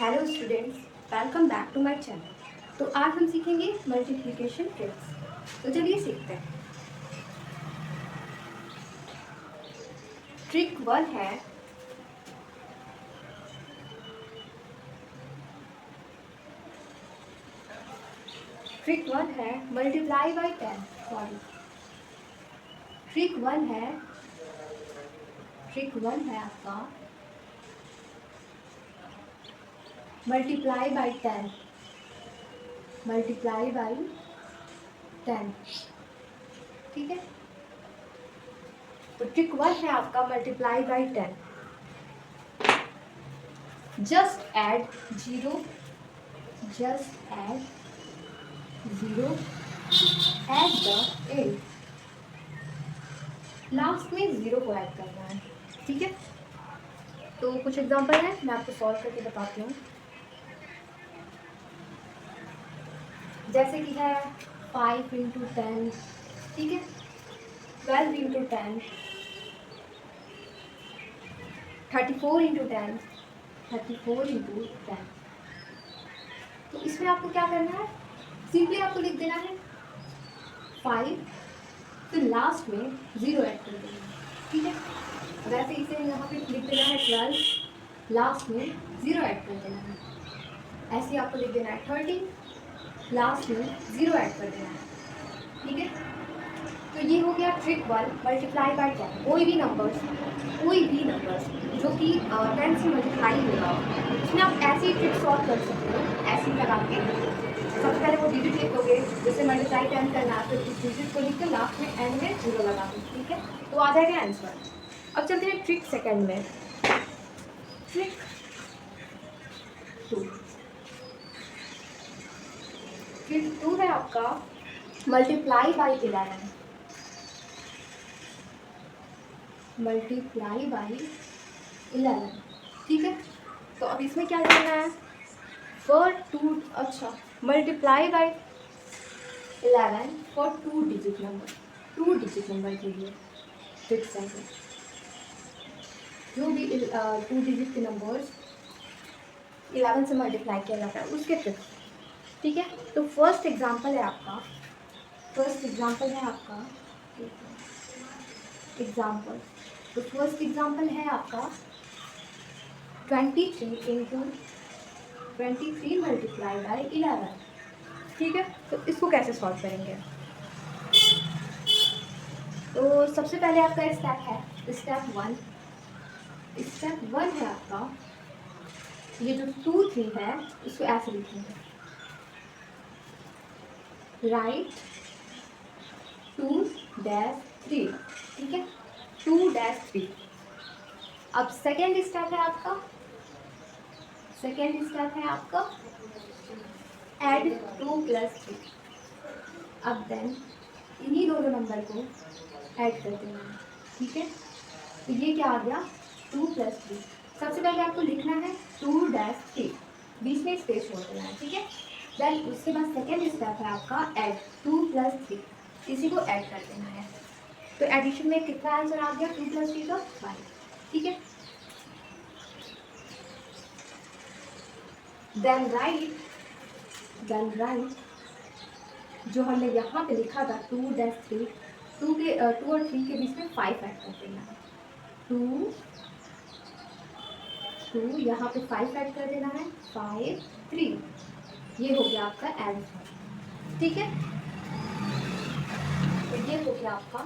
Hello students, welcome back to my channel. तो आज हम सीखेंगे मल्टीप्लिकेशन ट्रिक्स। तो चलिए सीखते हैं। ट्रिक 1 है मल्टीप्लाई बाय 10। ट्रिक वन है आपका मल्टीप्लाई बाय 10। ठीक है, तो ट्रिक 1 है आपका multiply by 10। Just add zero at the end. Last में जीरो को ऐड करना है। ठीक है, तो कुछ एग्जांपल है, मैं आपको सॉल्व करके बताती हूँ। जैसे कि है 5 इंटू 10, ठीक है, 12 इंटू 10, 34 इंटू 10, 34 इंटू 10। तो इसमें आपको क्या करना है, सिंपली आपको लिख देना है 5, फिर लास्ट में जीरो ऐड कर देना है। ठीक है, वैसे इसे यहाँ पे लिख देना है 12, लास्ट में जीरो ऐड कर देना है। ऐसे आपको लिख देना है 30, लास्ट में जीरो ऐड कर देना है। ठीक है, तो ये हो गया ट्रिक 1 मल्टीप्लाई बाय 10। कोई भी नंबर्स जो कि 10 से मल्टीप्लाई होगा, उसमें आप ऐसी ट्रिक सॉल्व कर सकते हो। ऐसे लगा के सबसे पहले वो डिजिट लिख दोगे, जैसे मल्टीप्लाई 10 करना, फिर उस डिजिट को लिख के लास्ट में एंड में जीरो लगा दो। ठीक है, तो आ जाएगा आंसर। अब चलते हैं ट्रिक सेकेंड में। ट्रिक 2 है आपका मल्टीप्लाई बाय 11। ठीक है, तो अब इसमें क्या करना है, multiply by 11 for two digit number के लिए ट्रिक सेकंड। जो भी टू डिजिट के नंबर्स 11 से मल्टीप्लाई किया जाता है उसके ट्रिक्स। ठीक है, तो फर्स्ट एग्जांपल है आपका तो फर्स्ट एग्जांपल है आपका 23 मल्टीप्लाई बाय 11। ठीक है, तो इसको कैसे सॉल्व करेंगे। तो सबसे पहले आपका स्टेप वन है आपका, ये जो 2 3 है इसको ऐसे लिखेंगे, राइट 2-3। ठीक है, 2-3। अब सेकेंड स्टेप है आपका ऐड 2 + 3। अब देन इन्हीं दोनों नंबर को ऐड कर देना है। ठीक है, तो ये क्या आ गया 2 + 3। सबसे पहले आपको लिखना है 2-3, बीच में स्पेस छोड़ देना है। ठीक है, देन उसके बाद सेकेंड स्टेप है आपका ऐड 2 + 3, इसी को ऐड कर देना है। तो एडिशन में कितना आंसर आ गया 2 + 3 का 5। ठीक है, देन राइट जो हमने यहाँ पे लिखा था 2-3, 2 और 3 के बीच में 5 ऐड कर देना है। 2 यहाँ पे 5 ऐड कर देना है, 5 3। ये हो गया आपका आंसर। ठीक है, तो ये हो गया आपका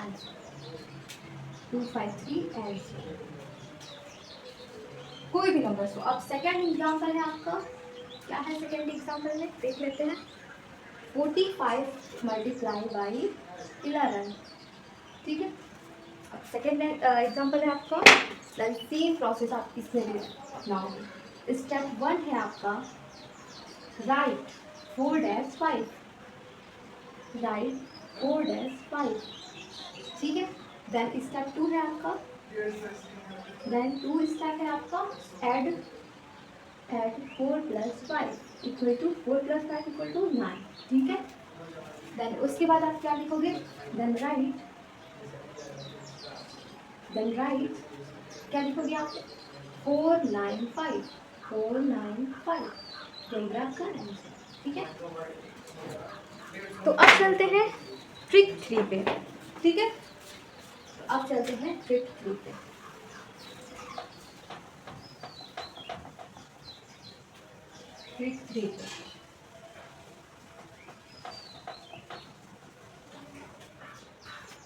आंसर 253 आंसर। कोई भी नंबर हो। अब सेकेंड एग्जाम्पल है आपका, क्या है सेकेंड एग्जाम्पल में देख लेते हैं। 45 मल्टीप्लाई बाय 11। ठीक है, अब सेकेंड एग्जाम्पल है आपका, देन सेम प्रोसेस आप इसमें भी अपनाओगे। स्टेप 1 है आपका राइट 4-5। ठीक है, देन स्टेप 2 है आपका, देन 2 स्टेप है आपका add 4 + 5 equal to 4 + 5 equal to 9। ठीक है, देन उसके बाद आप क्या लिखोगे, देन राइट क्या लिखोगे आप 495। 495, यही रहा आपका आंसर। ठीक है, तो अब चलते हैं ट्रिक 3 पे। ठीक है, अब चलते हैं ट्रिक 3 पे। ट्रिक 3 पे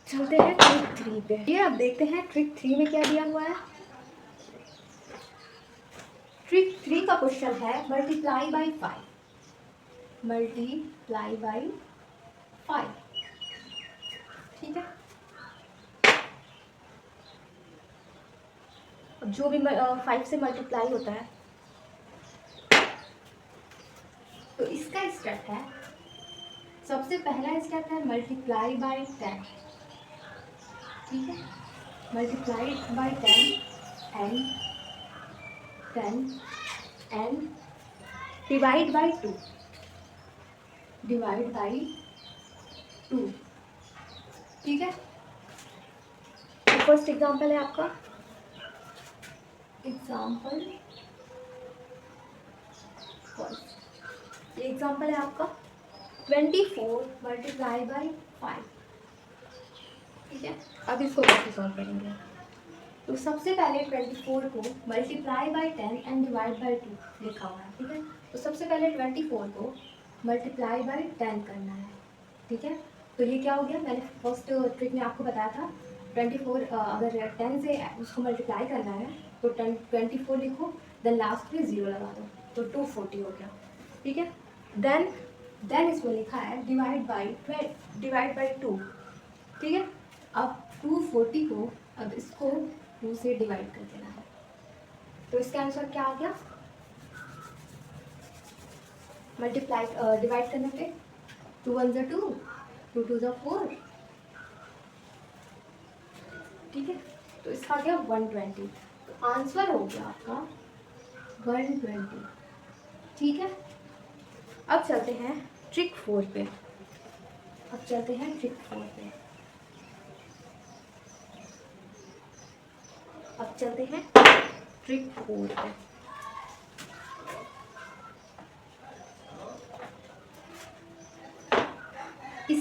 चलते हैं, ट्रिक 3 पे। ये अब देखते हैं ट्रिक 3 में क्या दिया हुआ है। ट्रिक 3 का क्वेश्चन है मल्टीप्लाई बाई 5। Multiply by 5। ठीक है, अब जो भी 5 से मल्टीप्लाई होता है तो इसका स्टेप है, सबसे पहला स्टेप है मल्टीप्लाई बाई 10। ठीक है, multiply by 10 and divide by 2। Divide by 2। ठीक है, फर्स्ट एग्जांपल है आपका, एग्जांपल फर्स्ट, ये एग्जांपल है आपका 24 मल्टीप्लाई बाई 5। ठीक है, अब इसको कैसे सॉल्व करेंगे। तो सबसे पहले 24 को multiply by 10 and divide by 2 लिखा हुआ है। ठीक है, तो सबसे पहले 24 को मल्टीप्लाई बाई 10 करना है। ठीक है, तो ये क्या हो गया, मैंने फर्स्ट ट्रिक में आपको बताया था 24 अगर 10 से उसको मल्टीप्लाई करना है तो 24 लिखो, देन लास्ट में 0 लगा दो, तो 240 हो गया। ठीक है, देन इसमें लिखा है डिवाइड बाई 2। ठीक है, अब 240 को अब इसको 2 से डिवाइड कर देना है, तो इसका आंसर क्या आ गया, मल्टीप्लाई डिवाइड करने पे 2 1 ज़ा 2, 2 2 ज़ा 4। ठीक है, तो इसका आ गया 120, तो आंसर हो गया आपका 120। ठीक है, अब चलते हैं ट्रिक 4 पे। अब चलते हैं ट्रिक 4 पे। अब चलते हैं ट्रिक 4 पे।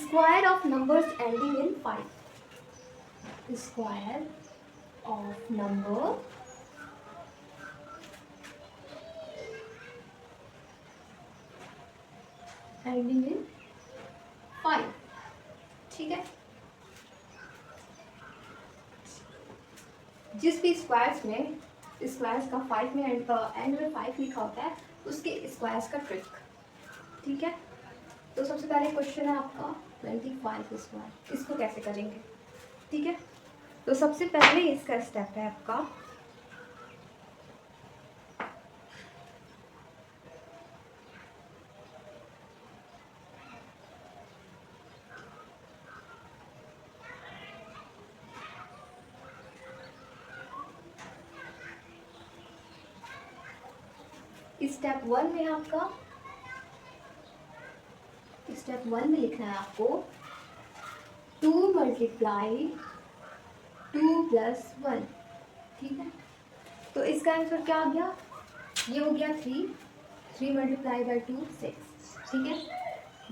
Square of numbers ending in 5। Square of number ending in 5। ठीक है, जिस भी स्क्वायर्स में स्क्वायर्स का 5 में एंड में 5 लिखा होता है उसके स्क्वायर्स का ट्रिक। ठीक है, तो सबसे पहले क्वेश्चन है आपका 25 स्क्वायर, इसको कैसे करेंगे। ठीक है, तो सबसे पहले इसका स्टेप है आपका स्टेप 1 में आपका स्टेप 1 में लिखना है आपको 2 मल्टीप्लाई 2 प्लस 1। ठीक है, तो इसका आंसर क्या आ गया, ये हो गया 3 मल्टीप्लाई बाई 2 6। ठीक है,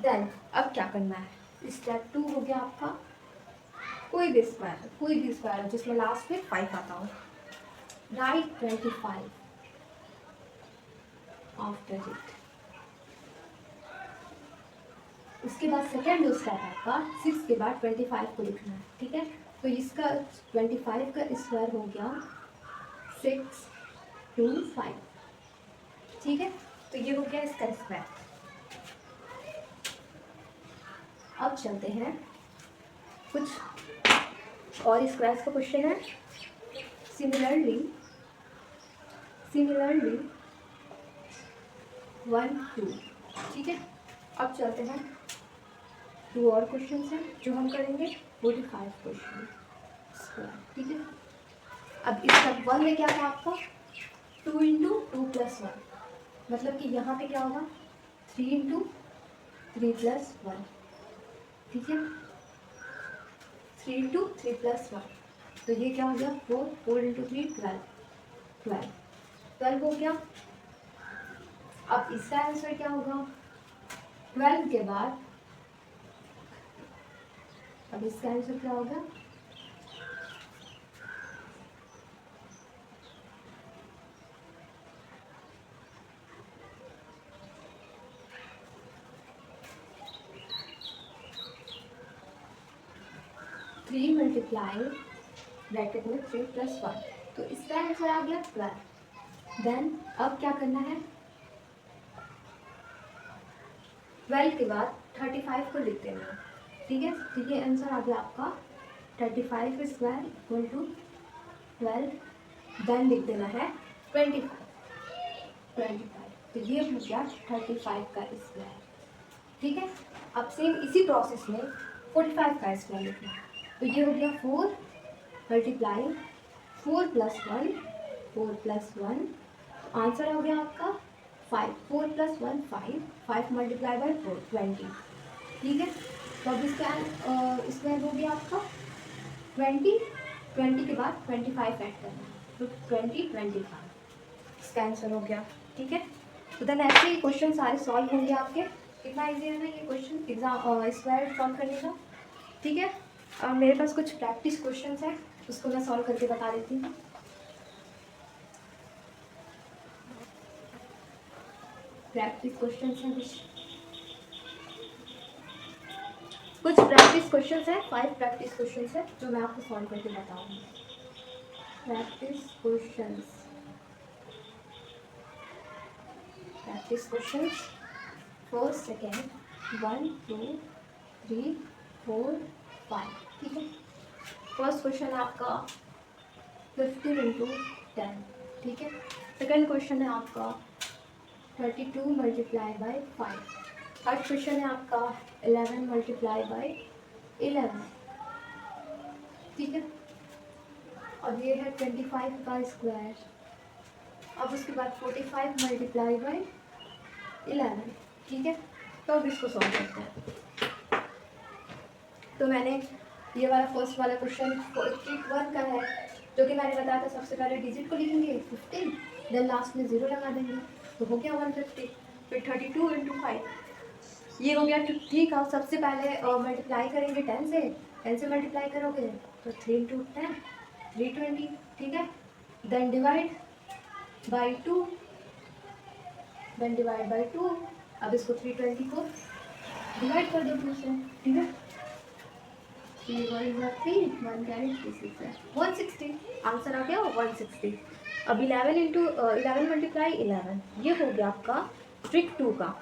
देन अब क्या करना है, स्टेप 2 हो गया आपका कोई भी स्क्वायर जिसमें लास्ट में 5 आता हो, राइट 25 आफ्टर इट। उसके बाद सेकेंड जो स्टेप है आपका 6 के बाद 25 को लिखना है। ठीक है, तो इसका 25 का स्क्वायर हो गया 6 2 5। ठीक है, तो ये हो गया इसका स्क्वायर। अब चलते हैं कुछ और स्क्वायर्स का क्वेश्चन है। सिमिलरली 1 2। ठीक है, अब चलते हैं 2 और क्वेश्चन हैं जो हम करेंगे 45 क्वेश्चन स्क्वायर। ठीक है, अब इसका 1 में क्या था आपका 2 इंटू 2 प्लस 1, मतलब कि यहाँ पे क्या होगा 3 इंटू 3 प्लस 1। ठीक है, 3 इंटू 3 प्लस 1, तो ये क्या हो गया 4 इंटू 3 12 हो गया। अब इसका आंसर क्या होगा? 12 के बाद अब इसका आंसर क्या होगा? 3 मल्टीप्लाई ब्रैकेट में 3 + 1, तो इसका आंसर आ गया 12। देन अब क्या करना है? 12 के बाद 35 को लिख देना है, ठीक है। तो ये आंसर आ गया आपका 35 स्क्वायर इक्वल टू 12। देन लिख देना है 25। तो ये हो गया 35 का स्क्वायर, ठीक है। अब सेम इसी प्रोसेस में 45 का स्क्वायर लिखना है। तो ये हो गया 4 मल्टीप्लाई 4 + 1, 4 + 1, आंसर हो गया आपका 5। 4 + 1 5, 5 मल्टीप्लाई बाई 4 20, ठीक है। तो अब इसका स्क्वायर हो गया आपका 20। 20 के बाद 25 ऐड करना है, तो 20 25 इसका आंसर हो गया, ठीक है। तो देन ऐसे ही क्वेश्चन सारे सॉल्व होंगे आपके। कितना इजी है ना ये क्वेश्चन एग्जाम स्क्वायर सॉल्व करने का, ठीक है। मेरे पास कुछ प्रैक्टिस क्वेश्चंस हैं, उसको मैं सॉल्व करके बता देती हूँ। प्रैक्टिस क्वेश्चंस हैं कुछ प्रैक्टिस क्वेश्चंस हैं, 5 प्रैक्टिस क्वेश्चंस हैं जो मैं आपको सॉल्व करके बताऊँगी। प्रैक्टिस क्वेश्चंस फर्स्ट सेकेंड 1 2 3 4 5, ठीक है। फर्स्ट क्वेश्चन है आपका 15 × 10, ठीक है। सेकेंड क्वेश्चन है आपका 32 मल्टीप्लाई बाई 5। थर्ड क्वेश्चन है आपका 11 मल्टीप्लाई बाई 11, ठीक है। अब ये है 25 का स्क्वायर। अब उसके बाद 45 मल्टीप्लाई बाई 11, ठीक है। तो अब इसको सॉल्व करते हैं। तो मैंने ये वाला फर्स्ट वाला क्वेश्चन ट्रिक 1 का है, जो कि मैंने बताया था सबसे पहले डिजिट को लिखेंगे 15, देन लास्ट में 0 लगा देंगे, तो हो गया 150। फिर 32 × 5 ये हो गया, ठीक है। सबसे पहले मल्टीप्लाई करेंगे 10 से, 10 से मल्टीप्लाई करोगे तो 3 × 10 320, ठीक है। Then divide by 2, then divide by 2। अब इसको 320 को डिवाइड कर दो 2 से, ठीक है। 3 3 1 कैरी 3 है 160, आंसर आ गया 160। अब 11 मल्टीप्लाई 11, ये हो गया आपका ट्रिक 2 का।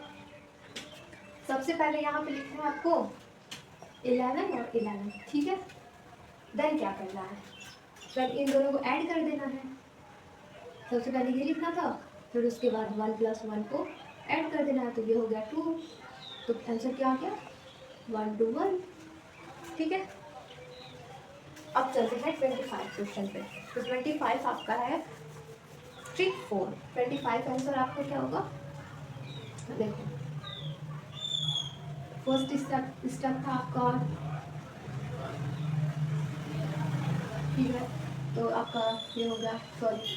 सबसे पहले यहाँ पे लिखना है आपको 11 और 11, ठीक है। देन क्या करना है? फिर इन दोनों को ऐड कर देना है। सबसे पहले ये लिखना था, फिर उसके बाद 1 + 1 को ऐड कर देना है, तो ये हो गया 2। तो आंसर क्या आ गया 1 2 1, ठीक है। अब चलते हैं 25 क्वेश्चन पे। तो 25 आपका है ट्रिक 4। 25 आंसर आपका क्या होगा? देखो फर्स्ट स्टेप था आपका, ठीक है। तो आपका ये हो गया, सॉरी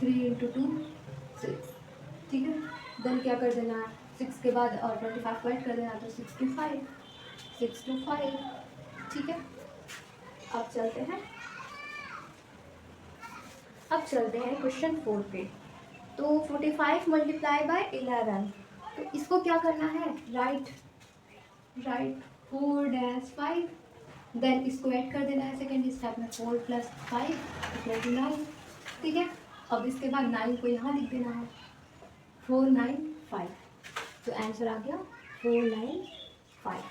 3 × 2 6, ठीक है। देन क्या कर देना है, 6 के बाद और 25 ऐड कर देना, तो 6 × 5 6 × 5, ठीक है। अब चलते हैं क्वेश्चन 4 पे। तो 45 मल्टीप्लाई बाय 11, तो इसको क्या करना है, राइट 4-5, देन इसको ऐड कर देना है सेकेंड स्टेप में 4 + 5 = 9, ठीक है। अब इसके बाद 9 को यहाँ लिख देना है 4 9 5, तो आंसर आ गया 4 9 5।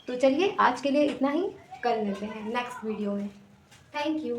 तो चलिए आज के लिए इतना ही, कर लेते हैं नेक्स्ट वीडियो में। Thank you.